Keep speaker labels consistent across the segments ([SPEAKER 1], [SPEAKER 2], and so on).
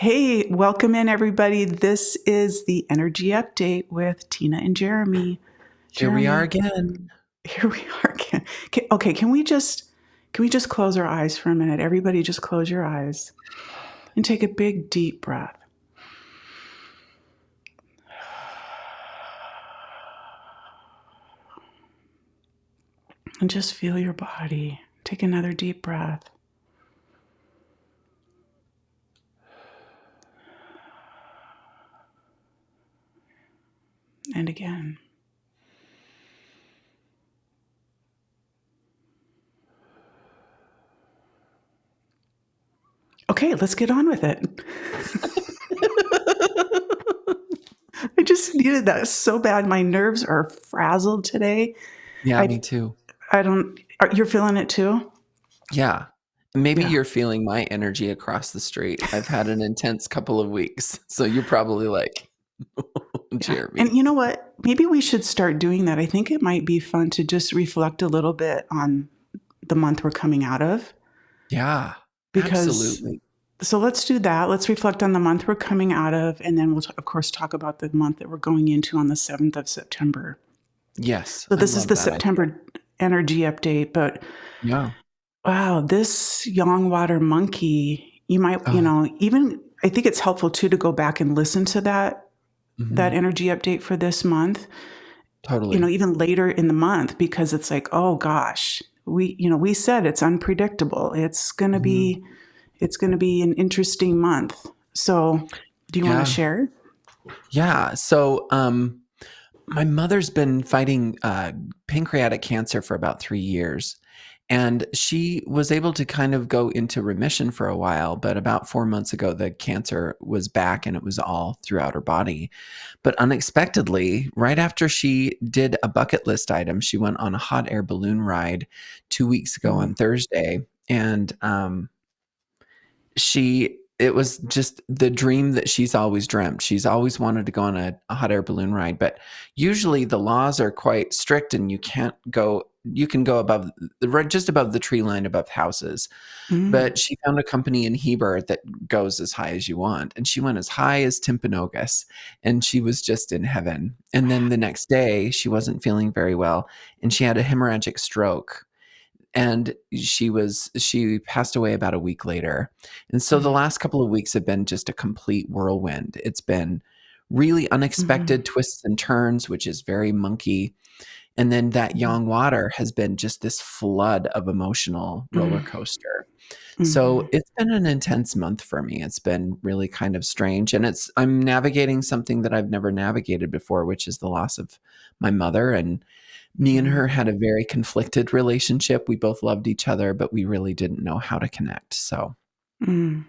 [SPEAKER 1] Hey, welcome in everybody. This is the Energy Update with Tina and Jeremy.
[SPEAKER 2] Here we are
[SPEAKER 1] Jeremy,
[SPEAKER 2] again.
[SPEAKER 1] here we are again. Okay, can we just close our eyes for a minute? Everybody just close your eyes and take a big deep breath. And just feel your body. Take another deep breath. And again. Okay, let's get on with it. I just needed that so bad. My nerves are frazzled today.
[SPEAKER 2] Yeah,
[SPEAKER 1] I
[SPEAKER 2] me too.
[SPEAKER 1] I don't you're feeling it too?
[SPEAKER 2] Yeah. Maybe
[SPEAKER 1] Yeah.
[SPEAKER 2] you're feeling my energy across the street. I've had an intense couple of weeks. So you're probably like,
[SPEAKER 1] Yeah. And
[SPEAKER 2] Jeremy.
[SPEAKER 1] you know what? Maybe we should start doing that. I think it might be fun to just reflect a little bit on the month we're coming out of.
[SPEAKER 2] Yeah,
[SPEAKER 1] Because,
[SPEAKER 2] absolutely.
[SPEAKER 1] so let's do that. Let's reflect on the month we're coming out of. And then we'll, of course, talk about the month that we're going into on the 7th of September.
[SPEAKER 2] Yes,
[SPEAKER 1] So
[SPEAKER 2] I
[SPEAKER 1] this is
[SPEAKER 2] love
[SPEAKER 1] the
[SPEAKER 2] that idea.
[SPEAKER 1] September energy update. But
[SPEAKER 2] Yeah.
[SPEAKER 1] wow, this Yang Water monkey, you might,
[SPEAKER 2] Oh,
[SPEAKER 1] even I think it's helpful too to go back and listen to that
[SPEAKER 2] mhm.
[SPEAKER 1] energy update for this month,
[SPEAKER 2] Totally.
[SPEAKER 1] even later in the month, because it's like, oh gosh, we said it's unpredictable.
[SPEAKER 2] Mhm.
[SPEAKER 1] It's going to be an interesting month. So, do you want to
[SPEAKER 2] Yeah.
[SPEAKER 1] share?
[SPEAKER 2] Yeah. So, my mother's been fighting pancreatic cancer for about 3 years. And she was able to kind of go into remission for a while. But about 4 months ago, the cancer was back and it was all throughout her body. But unexpectedly, right after she did a bucket list item, she went on a hot air balloon ride 2 weeks ago
[SPEAKER 1] Mm,
[SPEAKER 2] on Thursday. And it was just the dream that she's always dreamt. She's always wanted to go on a hot air balloon ride, but usually the laws are quite strict and you can go above right just above the tree line above houses.
[SPEAKER 1] mm,
[SPEAKER 2] But she found a company in Heber that goes as high as you want, and she went as high as Timpanogos, and she was just in heaven. And then the next day, she wasn't feeling very well, and she had a hemorrhagic stroke, and she passed away about a week later. And so the
[SPEAKER 1] mm,
[SPEAKER 2] last couple of weeks have been just a complete whirlwind. It's been really
[SPEAKER 1] mhm,
[SPEAKER 2] unexpected twists and turns, which is very monkey. And then that
[SPEAKER 1] mhm,
[SPEAKER 2] Yang Water has been just this flood of emotional roller
[SPEAKER 1] mm,
[SPEAKER 2] coaster. So
[SPEAKER 1] mhm,
[SPEAKER 2] it's been an intense month for me. It's been really kind of strange. And I'm navigating something that I've never navigated before, which is the loss of my mother. And me and
[SPEAKER 1] mhm,
[SPEAKER 2] her had a very conflicted relationship. We both loved each other, but we really didn't know how to connect. So
[SPEAKER 1] mm.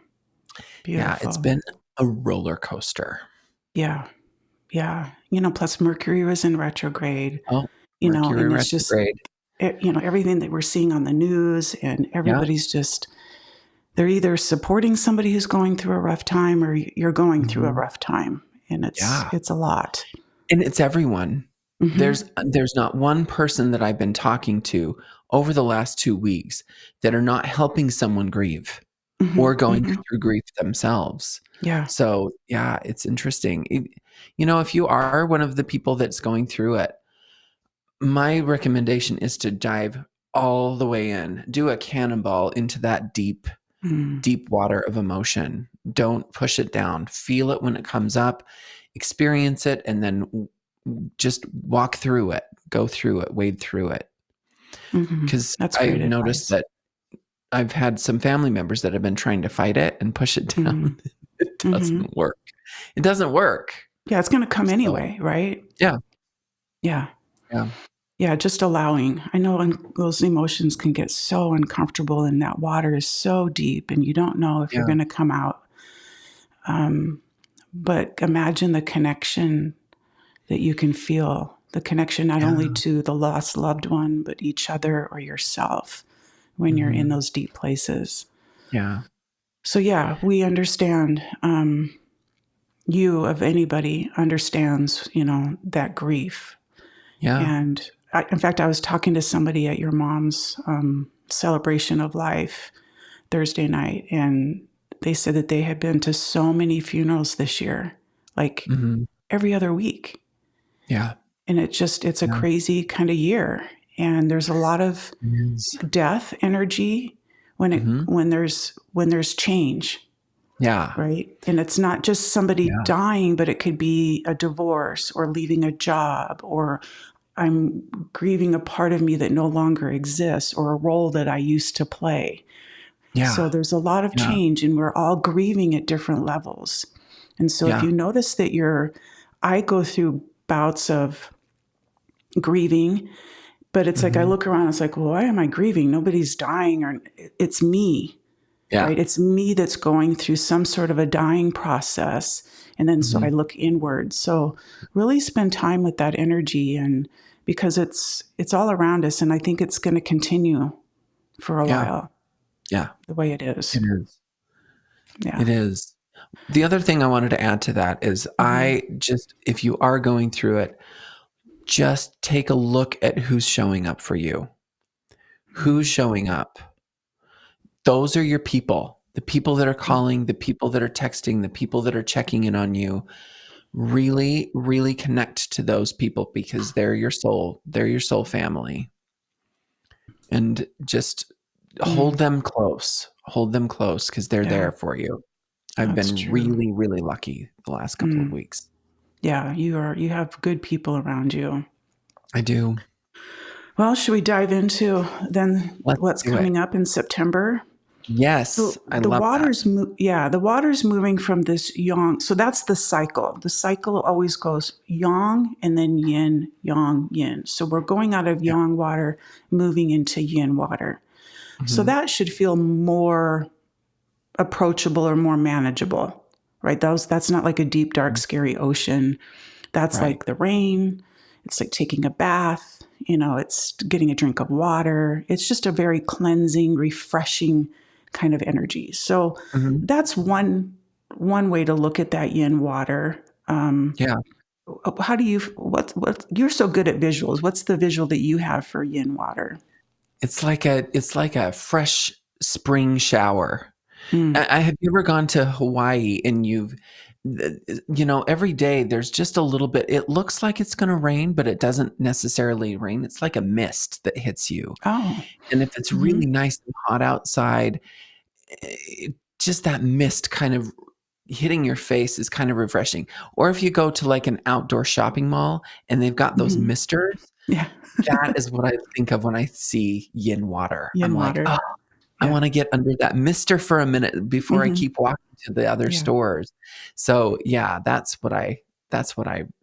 [SPEAKER 2] yeah, it's
[SPEAKER 1] Beautiful.
[SPEAKER 2] been a roller coaster.
[SPEAKER 1] Yeah, yeah. Plus Mercury was in retrograde.
[SPEAKER 2] Oh, Mercury
[SPEAKER 1] And it's just
[SPEAKER 2] retrograde.
[SPEAKER 1] everything that we're seeing on the news, and
[SPEAKER 2] Yeah.
[SPEAKER 1] everybody's just they're either supporting somebody who's going through a rough time, or you're going through a
[SPEAKER 2] Mhm.
[SPEAKER 1] rough time, and it's
[SPEAKER 2] Yeah.
[SPEAKER 1] it's a lot.
[SPEAKER 2] And it's everyone.
[SPEAKER 1] Mhm.
[SPEAKER 2] There's not one person that I've been talking to over the last 2 weeks that are not helping someone grieve or
[SPEAKER 1] Mhm.
[SPEAKER 2] going
[SPEAKER 1] Mhm.
[SPEAKER 2] through grief themselves.
[SPEAKER 1] Yeah.
[SPEAKER 2] So, yeah, it's interesting. If you are one of the people that's going through it, my recommendation is to dive all the way in. Do a cannonball into that deep,
[SPEAKER 1] Mm.
[SPEAKER 2] deep water of emotion. Don't push it down. Feel it when it comes up, experience it, and then just walk through it, go through it, wade through it.
[SPEAKER 1] Mhm.
[SPEAKER 2] Because
[SPEAKER 1] That's
[SPEAKER 2] I've
[SPEAKER 1] great
[SPEAKER 2] noticed
[SPEAKER 1] advice.
[SPEAKER 2] that I've had some family members that have been trying to fight it and push it
[SPEAKER 1] Mhm.
[SPEAKER 2] down. It
[SPEAKER 1] Mhm.
[SPEAKER 2] doesn't work. It doesn't work.
[SPEAKER 1] Yeah, it's gonna come
[SPEAKER 2] So,
[SPEAKER 1] anyway, right?
[SPEAKER 2] yeah,
[SPEAKER 1] Yeah.
[SPEAKER 2] yeah.
[SPEAKER 1] Yeah, just allowing. I know those emotions can get so uncomfortable, and that water is so deep, and you don't know if you're
[SPEAKER 2] Yeah,
[SPEAKER 1] gonna come out. Um, but imagine the connection that you can feel, the connection not only
[SPEAKER 2] yeah,
[SPEAKER 1] to the lost loved one, but each other or yourself when you're in
[SPEAKER 2] mhm,
[SPEAKER 1] those deep places.
[SPEAKER 2] yeah,
[SPEAKER 1] So, yeah, we understand. You, of anybody, understands, that grief.
[SPEAKER 2] yeah,
[SPEAKER 1] And in fact, I was talking to somebody at your mom's celebration of life Thursday night, and they said that they had been to so many funerals this year, like
[SPEAKER 2] Mm-hmm.
[SPEAKER 1] every other week.
[SPEAKER 2] Yeah.
[SPEAKER 1] And it's a
[SPEAKER 2] Yeah.
[SPEAKER 1] crazy kind of year. And there's a lot of
[SPEAKER 2] It is.
[SPEAKER 1] death energy
[SPEAKER 2] Mm-hmm.
[SPEAKER 1] when there's change,
[SPEAKER 2] Yeah.
[SPEAKER 1] right? And it's not just somebody
[SPEAKER 2] Yeah.
[SPEAKER 1] dying, but it could be a divorce or leaving a job, or I'm grieving a part of me that no longer exists, or a role that I used to play. So
[SPEAKER 2] Yeah.
[SPEAKER 1] there's a lot of
[SPEAKER 2] Yeah.
[SPEAKER 1] change, and we're all grieving at different levels. And so if
[SPEAKER 2] Yeah.
[SPEAKER 1] you notice that I go through bouts of grieving, but it's like I
[SPEAKER 2] Mm-hmm.
[SPEAKER 1] look around, it's like, well, why am I grieving? Nobody's dying, or it's me,
[SPEAKER 2] Yeah.
[SPEAKER 1] right? It's me that's going through some sort of a dying process. And then so I
[SPEAKER 2] Mm-hmm.
[SPEAKER 1] look inward. So really spend time with that energy, and because it's all around us, and I think it's going to continue for a
[SPEAKER 2] Yeah.
[SPEAKER 1] while
[SPEAKER 2] Yeah.
[SPEAKER 1] the way it is.
[SPEAKER 2] It is.
[SPEAKER 1] Yeah.
[SPEAKER 2] It is. The other thing I wanted to add to that is
[SPEAKER 1] Hmm.
[SPEAKER 2] if you are going through it, just take a look at who's showing up for you. Who's showing up? Those are your people. The people that are calling, the people that are texting, the people that are checking in on you. Really, really connect to those people because they're your soul. They're your soul family. And just hold
[SPEAKER 1] Mm,
[SPEAKER 2] them close. Hold them close because they're
[SPEAKER 1] yeah,
[SPEAKER 2] there for you. I've
[SPEAKER 1] that's
[SPEAKER 2] been
[SPEAKER 1] true.
[SPEAKER 2] really, really lucky the last couple of
[SPEAKER 1] Mm,
[SPEAKER 2] weeks.
[SPEAKER 1] yeah, you have good people around you.
[SPEAKER 2] I do.
[SPEAKER 1] Well, should we dive into then
[SPEAKER 2] Let's
[SPEAKER 1] what's
[SPEAKER 2] do it.
[SPEAKER 1] coming up in September?
[SPEAKER 2] Yes, I love that.
[SPEAKER 1] The water's moving from this yang. So that's the cycle. The cycle always goes yang and then yin, yang, yin. So we're going out of
[SPEAKER 2] Yeah.
[SPEAKER 1] yang water, moving into yin water. So
[SPEAKER 2] Mhm.
[SPEAKER 1] that should feel more approachable or more manageable, right? That's not like a deep, dark, scary ocean. That's
[SPEAKER 2] Right.
[SPEAKER 1] like the rain. It's like taking a bath. It's getting a drink of water. It's just a very cleansing, refreshing kind of energy. So
[SPEAKER 2] Mhm.
[SPEAKER 1] that's one way to look at that yin water.
[SPEAKER 2] Yeah.
[SPEAKER 1] How do you what you're so good at visuals? What's the visual that you have for yin water?
[SPEAKER 2] It's like a fresh spring shower.
[SPEAKER 1] Mm.
[SPEAKER 2] Have you ever gone to Hawaii and every day there's just a little bit, it looks like it's going to rain, but it doesn't necessarily rain. It's like a mist that hits you.
[SPEAKER 1] Oh.
[SPEAKER 2] And if it's
[SPEAKER 1] Hmm.
[SPEAKER 2] really nice and hot outside, it, just that mist kind of hitting your face is kind of refreshing. Or if you go to like an outdoor shopping mall and they've got those
[SPEAKER 1] Hmm.
[SPEAKER 2] misters,
[SPEAKER 1] Yeah.
[SPEAKER 2] that is what I think of when I see yin water. I'm
[SPEAKER 1] Yin
[SPEAKER 2] like,
[SPEAKER 1] water.
[SPEAKER 2] oh, I
[SPEAKER 1] Yeah.
[SPEAKER 2] wanna get under that mister for a minute before I
[SPEAKER 1] Hmm.
[SPEAKER 2] keep walking to the other
[SPEAKER 1] Yeah.
[SPEAKER 2] stores. So, yeah, that's what I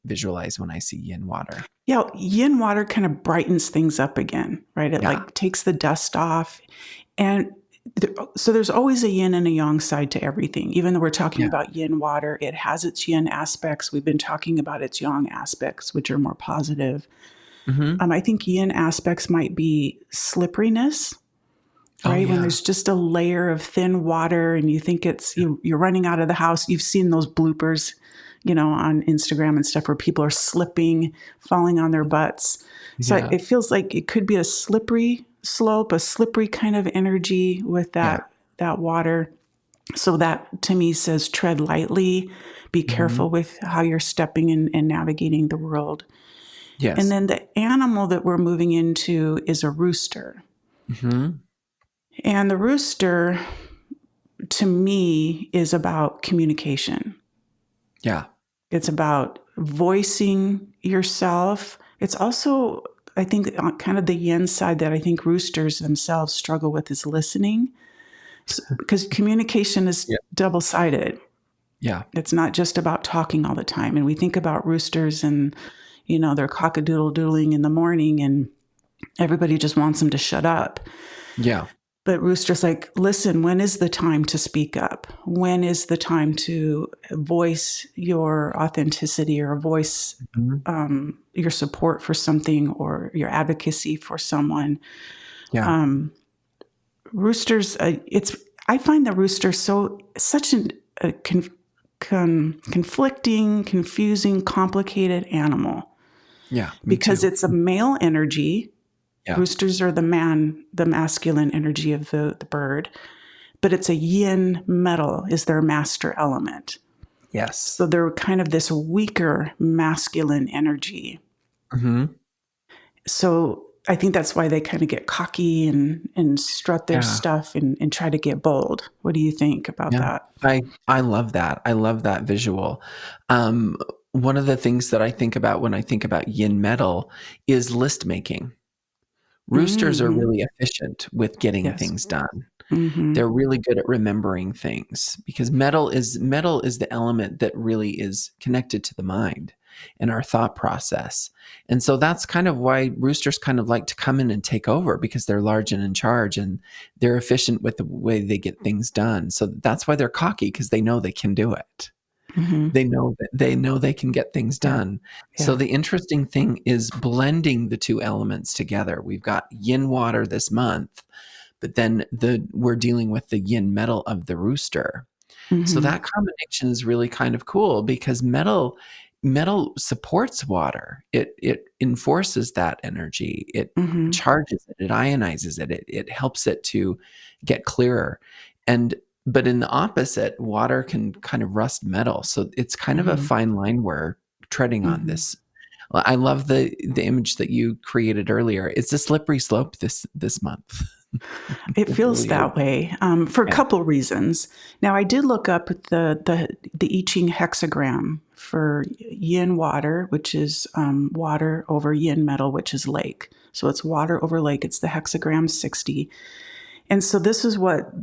[SPEAKER 2] visualize when I see yin water.
[SPEAKER 1] Yeah, yin water kind of brightens things up again, right? It
[SPEAKER 2] Yeah,
[SPEAKER 1] like takes the dust off. And so there's always a yin and a yang side to everything. Even though we're talking
[SPEAKER 2] yeah.
[SPEAKER 1] about yin water, it has its yin aspects. We've been talking about its yang aspects, which are more positive.
[SPEAKER 2] Mhm.
[SPEAKER 1] I think yin aspects might be slipperiness,
[SPEAKER 2] Oh,
[SPEAKER 1] right? When
[SPEAKER 2] yeah.
[SPEAKER 1] there's just a layer of thin water and you think you're running out of the house. You've seen those bloopers, on Instagram and stuff where people are slipping, falling on their butts. So
[SPEAKER 2] Yeah,
[SPEAKER 1] it feels like it could be a slippery slope, a slippery kind of energy with
[SPEAKER 2] yeah.
[SPEAKER 1] that water. So that to me says tread lightly, be
[SPEAKER 2] Mhm.
[SPEAKER 1] careful with how you're stepping and navigating the world. And
[SPEAKER 2] Yes.
[SPEAKER 1] then the animal that we're moving into is a rooster.
[SPEAKER 2] Mhm.
[SPEAKER 1] And the rooster to me is about communication.
[SPEAKER 2] Yeah,
[SPEAKER 1] It's about voicing yourself. It's also, I think, kind of the yin side that I think roosters themselves struggle with is listening. Because communication is
[SPEAKER 2] yeah,
[SPEAKER 1] double sided.
[SPEAKER 2] yeah,
[SPEAKER 1] It's not just about talking all the time. And we think about roosters and, they're cockadoodle doodling in the morning and everybody just wants them to shut up.
[SPEAKER 2] yeah.
[SPEAKER 1] But Rooster's like, listen, when is the time to speak up? When is the time to voice your authenticity or voice
[SPEAKER 2] Mhm.
[SPEAKER 1] your support for something or your advocacy for someone?
[SPEAKER 2] Yeah,
[SPEAKER 1] Um, roosters, I find the rooster such a conflicting, confusing, complicated animal
[SPEAKER 2] yeah, me
[SPEAKER 1] because
[SPEAKER 2] too.
[SPEAKER 1] it's a male energy.
[SPEAKER 2] Yeah.
[SPEAKER 1] Roosters are the masculine energy of the bird. but it's a yin metal is their master element.
[SPEAKER 2] Yes.
[SPEAKER 1] So they're kind of this weaker masculine energy.
[SPEAKER 2] Hmm.
[SPEAKER 1] So I think that's why they kind of get cocky and strut their
[SPEAKER 2] Yeah.
[SPEAKER 1] stuff and try to get bold. What do you think about
[SPEAKER 2] Yeah.
[SPEAKER 1] that?
[SPEAKER 2] I love that. I love that visual. Um, One of the things that I think about when I think about yin metal is list making. Roosters are
[SPEAKER 1] Mm-hmm.
[SPEAKER 2] really efficient with getting
[SPEAKER 1] Yes.
[SPEAKER 2] things done.
[SPEAKER 1] Mm-hmm.
[SPEAKER 2] They're really good at remembering things because metal is the element that really is connected to the mind and our thought process. And so that's kind of why roosters kind of like to come in and take over because they're large and in charge and they're efficient with the way they get things done. So that's why they're cocky because they know they can do it.
[SPEAKER 1] Mm-hmm.
[SPEAKER 2] They know they can get things
[SPEAKER 1] Yeah.
[SPEAKER 2] done. So
[SPEAKER 1] Yeah.
[SPEAKER 2] the interesting thing is blending the two elements together. We've got yin water this month, but then we're dealing with the yin metal of the rooster. So
[SPEAKER 1] Mm-hmm.
[SPEAKER 2] that combination is really kind of cool because metal supports water. It enforces that energy. It
[SPEAKER 1] Mm-hmm.
[SPEAKER 2] charges it. It ionizes it. It helps it to get clearer. And but in the opposite, water can kind of rust metal. So it's kind of a
[SPEAKER 1] Mm-hmm.
[SPEAKER 2] fine line we're treading on
[SPEAKER 1] Mm-hmm.
[SPEAKER 2] this. Well, I love the image that you created earlier. It's a slippery slope this month.
[SPEAKER 1] It
[SPEAKER 2] It
[SPEAKER 1] feels
[SPEAKER 2] really is.
[SPEAKER 1] that way for a
[SPEAKER 2] Yeah.
[SPEAKER 1] couple reasons. Now, I did look up the I Ching hexagram for yin water, which is water over yin metal, which is lake. So it's water over lake. It's the hexagram 60. And so this is what,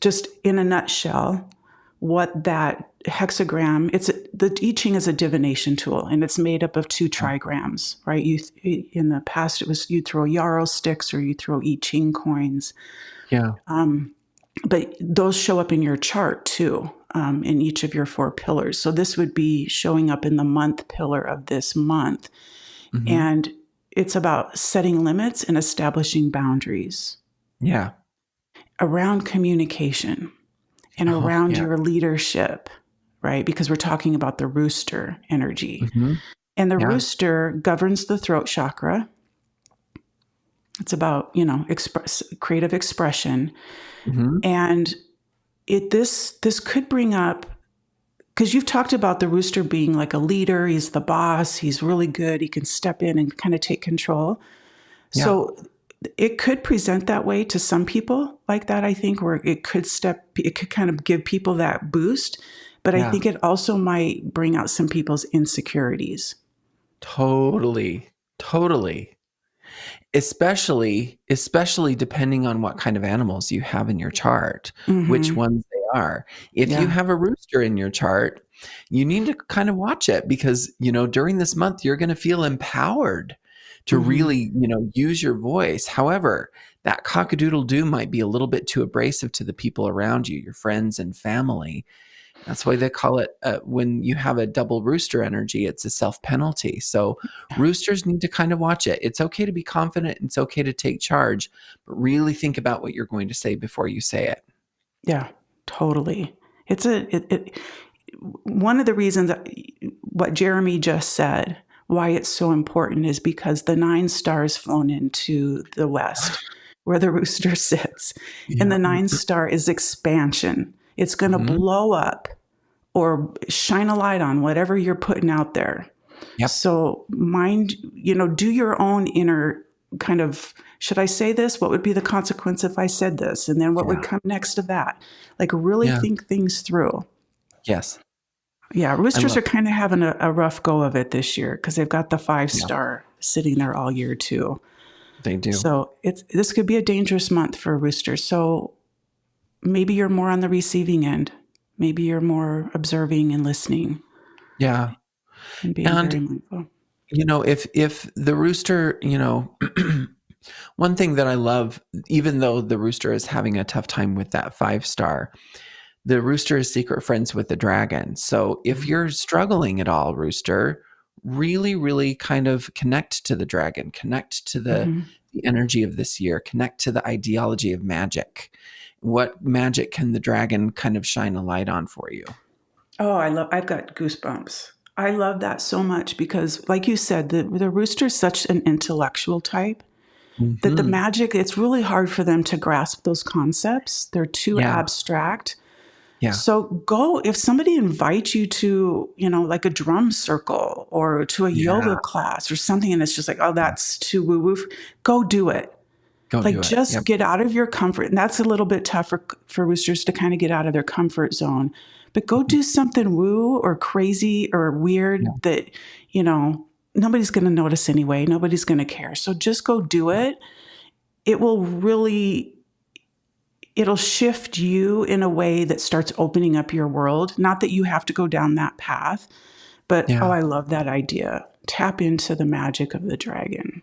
[SPEAKER 1] just in a nutshell, what that hexagram, the I Ching is a divination tool, and it's made up of two trigrams, right? In the past, it was you throw yarrow sticks or you throw I Ching coins,
[SPEAKER 2] Yeah.
[SPEAKER 1] but those show up in your chart too, in each of your four pillars. So this would be showing up in the month pillar of this month,
[SPEAKER 2] Mhm.
[SPEAKER 1] and it's about setting limits and establishing boundaries
[SPEAKER 2] Yeah.
[SPEAKER 1] around communication and
[SPEAKER 2] Oh,
[SPEAKER 1] around
[SPEAKER 2] yeah.
[SPEAKER 1] your leadership, right? Because we're talking about the rooster energy.
[SPEAKER 2] Mhm.
[SPEAKER 1] And the
[SPEAKER 2] Yeah.
[SPEAKER 1] rooster governs the throat chakra. It's about, creative expression.
[SPEAKER 2] Mhm.
[SPEAKER 1] And this could bring up, because you've talked about the rooster being like a leader, he's the boss, he's really good, he can step in and kind of take control.
[SPEAKER 2] Yeah.
[SPEAKER 1] So it could present that way to some people like that, I think, where it could kind of give people that boost. But I
[SPEAKER 2] Yeah.
[SPEAKER 1] think it also might bring out some people's insecurities.
[SPEAKER 2] Totally. Totally. Especially depending on what kind of animals you have in your chart, which
[SPEAKER 1] Mm-hmm.
[SPEAKER 2] ones they are. If you
[SPEAKER 1] Yeah.
[SPEAKER 2] have a rooster in your chart, you need to kind of watch it because, during this month, you're going to feel empowered to
[SPEAKER 1] Mm-hmm.
[SPEAKER 2] really, use your voice. However, that cock-a-doodle-doo might be a little bit too abrasive to the people around you, your friends and family. That's why they call it when you have a double rooster energy, it's a self penalty. So roosters need to kind of watch it. It's okay to be confident. It's okay to take charge, but really think about what you're going to say before you say it.
[SPEAKER 1] Yeah, totally. It's one of the reasons what Jeremy just said, why it's so important is because the nine stars flown into the west where the rooster sits. And
[SPEAKER 2] Yeah.
[SPEAKER 1] the nine star is expansion. It's going to
[SPEAKER 2] Hmm.
[SPEAKER 1] blow up or shine a light on whatever you're putting out there.
[SPEAKER 2] Yep.
[SPEAKER 1] So do your own inner kind of, should I say this? What would be the consequence if I said this? And then what would
[SPEAKER 2] Yeah.
[SPEAKER 1] come next to that? Like really
[SPEAKER 2] Yeah.
[SPEAKER 1] think things through.
[SPEAKER 2] Yes.
[SPEAKER 1] Yeah,
[SPEAKER 2] I
[SPEAKER 1] roosters
[SPEAKER 2] love
[SPEAKER 1] are kind of having a rough go of it this year because they've got the five
[SPEAKER 2] it. Yeah.
[SPEAKER 1] star sitting there all year too.
[SPEAKER 2] They do.
[SPEAKER 1] So this could be a dangerous month for a rooster. So maybe you're more on the receiving end. Maybe you're more observing and listening
[SPEAKER 2] Yeah.
[SPEAKER 1] and being
[SPEAKER 2] And
[SPEAKER 1] very mindful.
[SPEAKER 2] if the rooster, one thing that I love, even though the rooster is having a tough time with that 5 star, the rooster is secret friends with the dragon. So if
[SPEAKER 1] Mhm.
[SPEAKER 2] you're struggling at all, rooster, really, really kind of connect to the dragon, connect to
[SPEAKER 1] Mhm.
[SPEAKER 2] the energy of this year, connect to the ideology of magic. What magic can the dragon kind of shine a light on for you?
[SPEAKER 1] Oh, I've got goosebumps. I love that so much because, like you said, the rooster is such an intellectual type. that the
[SPEAKER 2] Mm-hmm.
[SPEAKER 1] magic, it's really hard for them to grasp those concepts. They're too
[SPEAKER 2] Yeah.
[SPEAKER 1] abstract.
[SPEAKER 2] Yeah.
[SPEAKER 1] So go, if somebody invites you to, like a drum circle or to a
[SPEAKER 2] Yeah.
[SPEAKER 1] yoga class or something, and it's just like, oh, that's too woo woo, go do it.
[SPEAKER 2] Go
[SPEAKER 1] Like
[SPEAKER 2] do it.
[SPEAKER 1] just
[SPEAKER 2] Yep.
[SPEAKER 1] get out of your comfort. And that's a little bit tougher for roosters to kind of get out of their comfort zone. But go do something woo or crazy or weird
[SPEAKER 2] Yeah.
[SPEAKER 1] that, nobody's going to notice anyway. Nobody's going to care. So just go do it. It will really, it'll shift you in a way that starts opening up your world. Not that you have to go down that path, but
[SPEAKER 2] Yeah.
[SPEAKER 1] I love that idea. Tap into the magic of the dragon.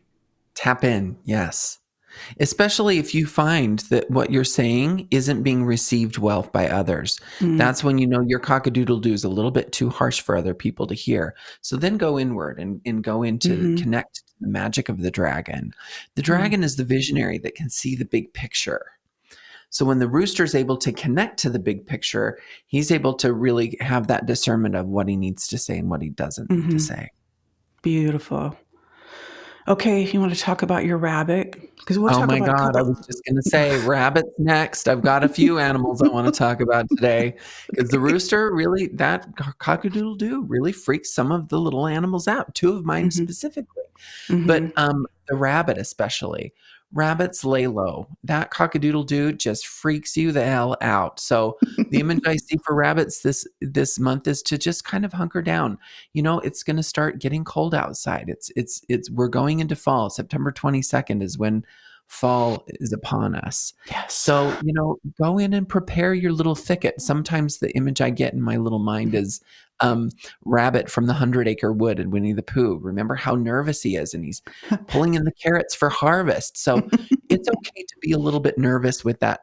[SPEAKER 2] Tap in. Yes. Especially if you find that what you're saying isn't being received well by others.
[SPEAKER 1] Mm,
[SPEAKER 2] That's when you know your cockadoodle-doo is a little bit too harsh for other people to hear. So then go inward and go into
[SPEAKER 1] mm-hmm,
[SPEAKER 2] connect to the magic of the dragon. The
[SPEAKER 1] mm,
[SPEAKER 2] dragon is the visionary that can see the big picture. So when the rooster is able to connect to the big picture, he's able to really have that discernment of what he needs to say and what he doesn't need to
[SPEAKER 1] mm-hmm.
[SPEAKER 2] say.
[SPEAKER 1] Beautiful. Okay, you want to talk about your rabbit? Because we'll
[SPEAKER 2] Oh
[SPEAKER 1] talk
[SPEAKER 2] my
[SPEAKER 1] about a
[SPEAKER 2] God, I
[SPEAKER 1] couple.
[SPEAKER 2] was just going to say rabbits next. I've got a few animals I want to talk about today because the rooster really, that cockadoodle-doo really freaks some of the little animals out, two of mine
[SPEAKER 1] Mm-hmm,
[SPEAKER 2] specifically.
[SPEAKER 1] mm-hmm.
[SPEAKER 2] But the rabbit especially. Rabbits lay low. That cockadoodle-doo just freaks you the hell out. So the image I see for rabbits this month is to just kind of hunker down. It's going to start getting cold outside. It's we're going into fall. September 22nd is when fall is upon us.
[SPEAKER 1] Yes.
[SPEAKER 2] So, go in and prepare your little thicket. Sometimes the image I get in my little mind is Rabbit from the 100-Acre Wood and Winnie the Pooh. Remember how nervous he is, and he's pulling in the carrots for harvest. So it's okay to be a little bit nervous with that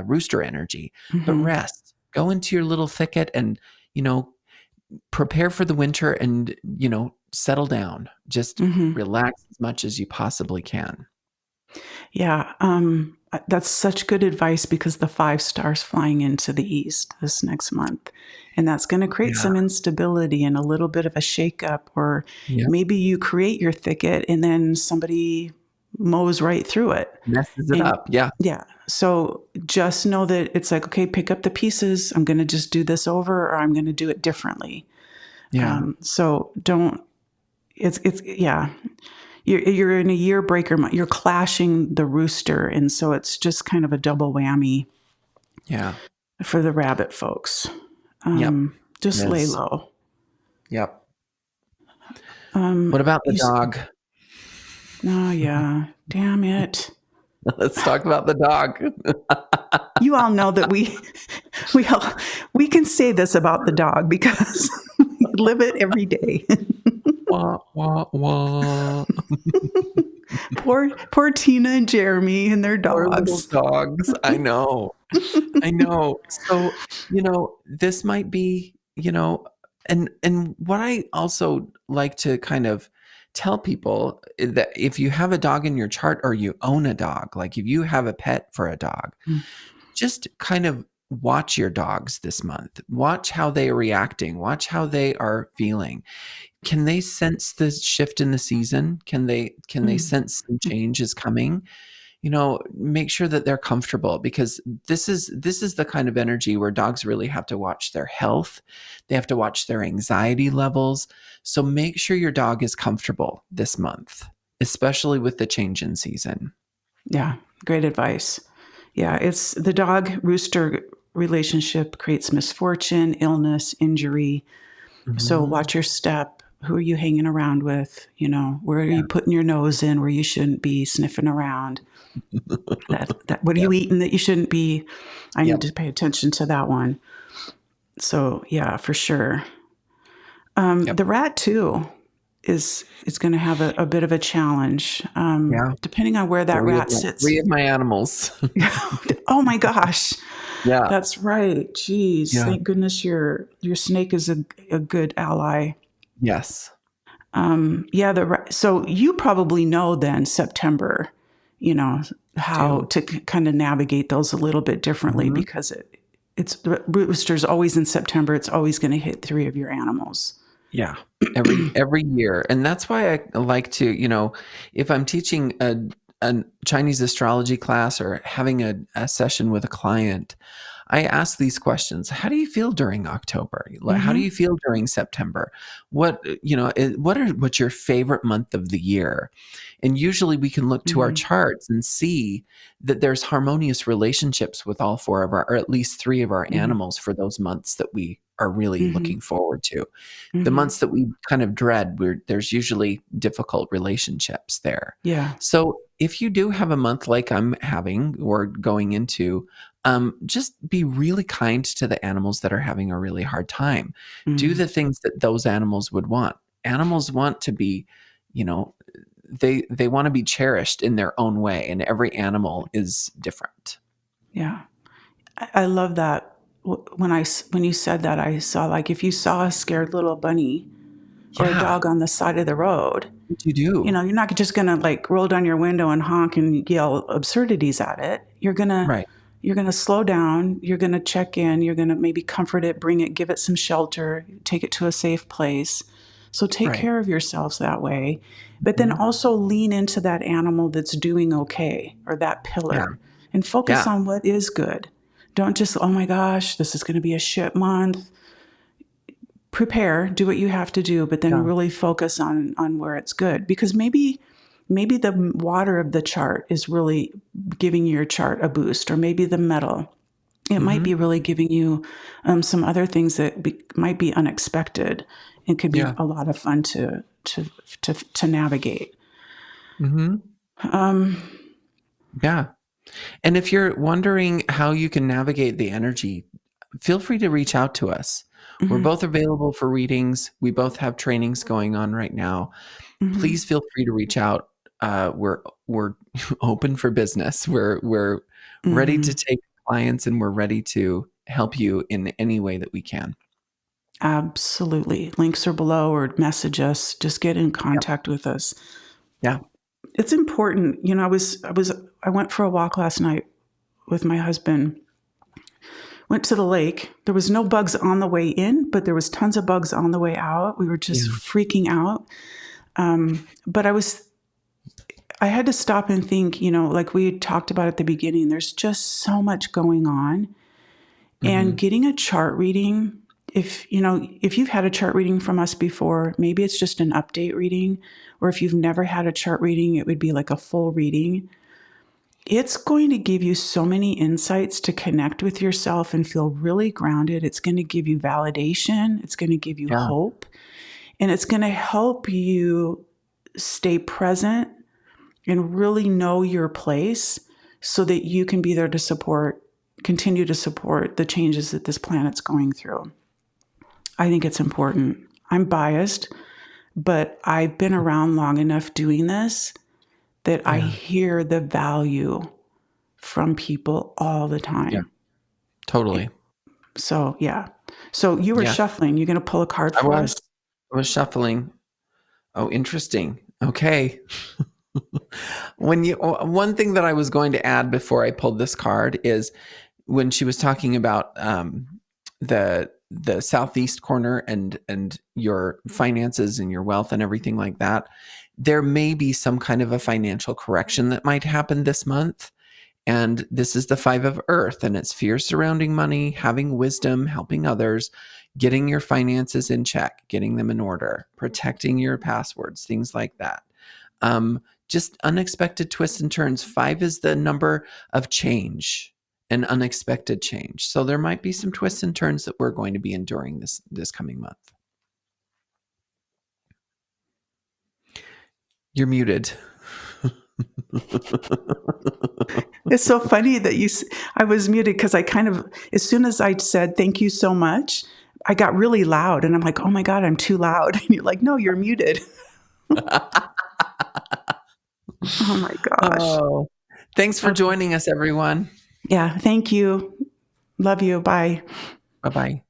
[SPEAKER 2] rooster energy, but
[SPEAKER 1] Mm-hmm,
[SPEAKER 2] rest. Go into your little thicket and prepare for the winter and settle down. Just
[SPEAKER 1] mm-hmm.
[SPEAKER 2] relax as much as you possibly can.
[SPEAKER 1] Yeah, that's such good advice because the 5 stars flying into the east this next month, and that's going to create
[SPEAKER 2] Yeah.
[SPEAKER 1] some instability and a little bit of a shakeup. Or
[SPEAKER 2] Yep.
[SPEAKER 1] maybe you create your thicket and then somebody mows right through it.
[SPEAKER 2] Messes it
[SPEAKER 1] And
[SPEAKER 2] up. Yeah.
[SPEAKER 1] yeah, so just know that it's like, okay, pick up the pieces. I'm going to just do this over, or I'm going to do it differently.
[SPEAKER 2] Yeah.
[SPEAKER 1] So don't. It's yeah. You're in a year breaker. You're clashing the rooster, and so it's just kind of a double whammy
[SPEAKER 2] Yeah.
[SPEAKER 1] for the rabbit folks.
[SPEAKER 2] Yep.
[SPEAKER 1] Just lay
[SPEAKER 2] Yes.
[SPEAKER 1] low.
[SPEAKER 2] Yep.
[SPEAKER 1] Um,
[SPEAKER 2] What about the dog?
[SPEAKER 1] Oh yeah, damn it!
[SPEAKER 2] Let's talk about the dog.
[SPEAKER 1] You all know that we can say this about the dog because we live it every day.
[SPEAKER 2] Wah, wah, wah.
[SPEAKER 1] Poor Tina and Jeremy and their
[SPEAKER 2] Poor little
[SPEAKER 1] dogs.
[SPEAKER 2] dogs. I know. I know. So, this might be, and what I also like to kind of tell people is that if you have a dog in your chart or you own a dog, like if you have a pet for a dog,
[SPEAKER 1] Mm.
[SPEAKER 2] just kind of watch your dogs this month. Watch how they are reacting. Watch how they are feeling. Can they sense the shift in the season? Can they sense some change is coming? Make sure that they're comfortable because this is the kind of energy where dogs really have to watch their health. They have to watch their anxiety levels. So make sure your dog is comfortable this month, especially with the change in season.
[SPEAKER 1] Yeah, great advice. Yeah, it's the dog rooster relationship creates misfortune, illness, injury. So
[SPEAKER 2] Mhm.
[SPEAKER 1] watch your step. Who are you hanging around with? Where are you putting your nose in where you shouldn't be sniffing around? What are you
[SPEAKER 2] Yep.
[SPEAKER 1] eating that you shouldn't be? I need
[SPEAKER 2] Yep.
[SPEAKER 1] to pay attention to that one. So yeah, for sure.
[SPEAKER 2] Yep.
[SPEAKER 1] The rat too is going to have a bit of a challenge,
[SPEAKER 2] Yeah.
[SPEAKER 1] depending on where that rat sits.
[SPEAKER 2] Three of my animals.
[SPEAKER 1] Oh my gosh,
[SPEAKER 2] Yeah.
[SPEAKER 1] that's right. Jeez,
[SPEAKER 2] Yeah.
[SPEAKER 1] thank goodness your snake is a good ally.
[SPEAKER 2] Yes.
[SPEAKER 1] Yeah, so you probably know then September, how
[SPEAKER 2] Do.
[SPEAKER 1] to kind of navigate those a little bit differently because it's the rooster's always in September. It's always going to hit 3 of your animals.
[SPEAKER 2] Yeah. Every year. And that's why I like to, if I'm teaching a Chinese astrology class or having a session with a client, I ask these questions. How do you feel during October? Like, how do you
[SPEAKER 1] Hmm.
[SPEAKER 2] feel during September? What's your favorite month of the year? And usually we can look to our
[SPEAKER 1] Hmm.
[SPEAKER 2] charts and see that there's harmonious relationships with all four of our, or at least three of our
[SPEAKER 1] Hmm.
[SPEAKER 2] animals for those months that we are really
[SPEAKER 1] Hmm.
[SPEAKER 2] looking forward to. The
[SPEAKER 1] Hmm.
[SPEAKER 2] months that we kind of dread, there's usually difficult relationships there.
[SPEAKER 1] Yeah.
[SPEAKER 2] So if you do have a month like I'm having or going into, just be really kind to the animals that are having a really hard time. Do
[SPEAKER 1] Mm.
[SPEAKER 2] the things that those animals would want. Animals want to be, you know, they want to be cherished in their own way, and every animal is different.
[SPEAKER 1] Yeah. I love that. When you said that, I saw, like, if you saw a scared little bunny or a
[SPEAKER 2] Yeah,
[SPEAKER 1] dog on the side of the road,
[SPEAKER 2] what you do.
[SPEAKER 1] you're not just gonna, like, roll down your window and honk and yell absurdities at it.
[SPEAKER 2] Right,
[SPEAKER 1] You're gonna slow down. You're gonna check in. You're gonna maybe comfort it, bring it, give it some shelter, take it to a safe place. So take
[SPEAKER 2] right.
[SPEAKER 1] care of yourselves that way, but then
[SPEAKER 2] Mhm.
[SPEAKER 1] also lean into that animal that's doing okay, or that
[SPEAKER 2] Yeah,
[SPEAKER 1] pillar, and focus
[SPEAKER 2] yeah,
[SPEAKER 1] on what is good. Don't just, oh my gosh, this is going to be a shit month. Prepare, do what you have to do, but then
[SPEAKER 2] yeah.
[SPEAKER 1] really focus on where it's good, because maybe the water of the chart is really giving your chart a boost, or maybe the metal, it might
[SPEAKER 2] Mhm.
[SPEAKER 1] be really giving you some other things that might be unexpected and could be
[SPEAKER 2] Yeah.
[SPEAKER 1] a lot of fun to navigate.
[SPEAKER 2] Mhm.
[SPEAKER 1] Um,
[SPEAKER 2] Yeah. And if you're wondering how you can navigate the energy, feel free to reach out to us. We're
[SPEAKER 1] mhm,
[SPEAKER 2] both available for readings. We both have trainings going on right now.
[SPEAKER 1] mhm,
[SPEAKER 2] Please feel free to reach out. We're open for business. We're ready to
[SPEAKER 1] mhm.
[SPEAKER 2] take clients, and we're ready to help you in any way that we can.
[SPEAKER 1] Absolutely. Links are below, or message us. Just get in
[SPEAKER 2] Yep.
[SPEAKER 1] contact with us.
[SPEAKER 2] Yeah.
[SPEAKER 1] It's important. I went for a walk last night with my husband. Went to the lake. There was no bugs on the way in, but there was tons of bugs on the way out. We were just
[SPEAKER 2] Yeah.
[SPEAKER 1] freaking out. But I had to stop and think, like we had talked about at the beginning, there's just so much going on. And
[SPEAKER 2] Mhm.
[SPEAKER 1] getting a chart reading, if you've had a chart reading from us before, maybe it's just an update reading, or if you've never had a chart reading, it would be like a full reading. It's going to give you so many insights to connect with yourself and feel really grounded. It's going to give you validation. It's going to give you
[SPEAKER 2] Yeah.
[SPEAKER 1] hope. And it's going to help you stay present and really know your place, so that you can be there to continue to support the changes that this planet's going through. I think it's important. I'm biased, but I've been around long enough doing this that I
[SPEAKER 2] Yeah.
[SPEAKER 1] hear the value from people all the
[SPEAKER 2] Yeah.
[SPEAKER 1] time.
[SPEAKER 2] Totally.
[SPEAKER 1] So, yeah. So you were
[SPEAKER 2] Yeah.
[SPEAKER 1] shuffling. You going to pull a card
[SPEAKER 2] I
[SPEAKER 1] for
[SPEAKER 2] was.
[SPEAKER 1] us?
[SPEAKER 2] I was shuffling. Oh, interesting. Okay. One thing that I was going to add before I pulled this card is when she was talking about the southeast corner and your finances and your wealth and everything like that. There may be some kind of a financial correction that might happen this month. And this is the five of earth, and it's fear surrounding money, having wisdom, helping others, getting your finances in check, getting them in order, protecting your passwords, things like that. Just unexpected twists and turns. Five is the number of change and unexpected change. So there might be some twists and turns that we're going to be enduring this coming month. You're muted.
[SPEAKER 1] It's so funny that I was muted, because as soon as I said thank you so much, I got really loud, and I'm like, oh my God, I'm too loud. And you're like, no, you're muted. Oh my gosh.
[SPEAKER 2] Oh, thanks for
[SPEAKER 1] Okay.
[SPEAKER 2] joining us, everyone.
[SPEAKER 1] Yeah. Thank you. Love you. Bye.
[SPEAKER 2] Bye bye.